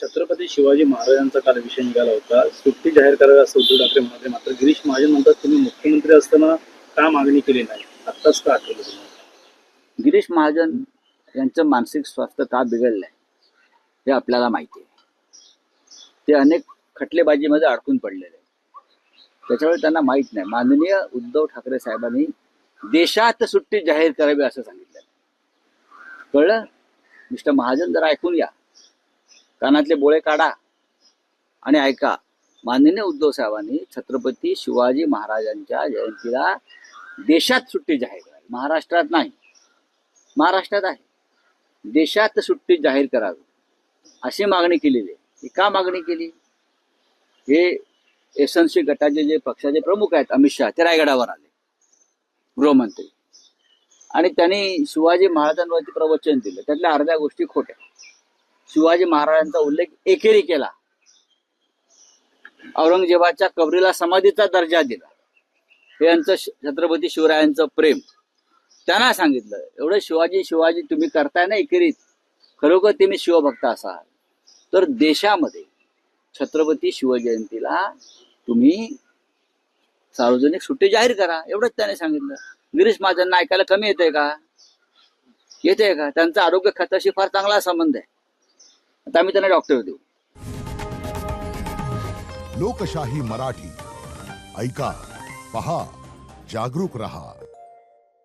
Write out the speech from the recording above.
छत्रपती शिवाजी महाराजांचा काल विषय निघाला होता. सुट्टी जाहीर करायला असं उद्धव ठाकरे म्हणाले. मात्र गिरीश महाजन म्हणतात तुम्ही मुख्यमंत्री असताना का मागणी केली नाही, आत्ताच का आठवलं तुम्हाला? गिरीश महाजन यांचं मानसिक स्वास्थ्य का बिघडलंय हे आपल्याला माहिती आहे. ते अनेक खटलेबाजीमध्ये अडकून पडलेले आहेत. त्याच्यामुळे त्यांना माहीत नाही. माननीय उद्धव ठाकरे साहेबांनी देशात सुट्टी जाहीर करावी असं सांगितलं. कळलं? मिस्टर महाजन जरा ऐकून घ्या, कानातले बोळे काढा आणि ऐका. माननीय उद्धव साहेबांनी छत्रपती शिवाजी महाराजांच्या जयंतीला देशात सुट्टी जाहीर करावी, महाराष्ट्रात नाही. महाराष्ट्रात आहे, देशात सुट्टी जाहीर करावी अशी मागणी केलेली आहे. ही का मागणी केली? हे एसएनसी गटाचे जे पक्षाचे प्रमुख आहेत अमित शहा, ते रायगडावर आले, गृहमंत्री, आणि त्यांनी शिवाजी महाराजांवरती प्रवचन दिलं. त्यातल्या अर्ध्या गोष्टी खोट्या. शिवाजी महाराजांचा उल्लेख एकेरी केला, औरंगजेबाच्या कबरीला समाधीचा दर्जा दिला. हे यांचं छत्रपती शिवरायांचं प्रेम. त्यांना सांगितलं एवढं शिवाजी तुम्ही करताय ना एकेरीत, खरोखर तुम्ही शिवभक्त असाल तर देशामध्ये छत्रपती शिवजयंतीला तुम्ही सार्वजनिक सुट्टी जाहीर करा, एवढंच त्याने सांगितलं. गिरीश महाजनना ऐकायला कमी येते का? येते का? त्यांचा आरोग्य खात्याशी फार चांगला संबंध आहे. आता आम्ही त्यांना डॉक्टर देऊ. लोकशाही मराठी ऐका, पहा, जागरूक रहा.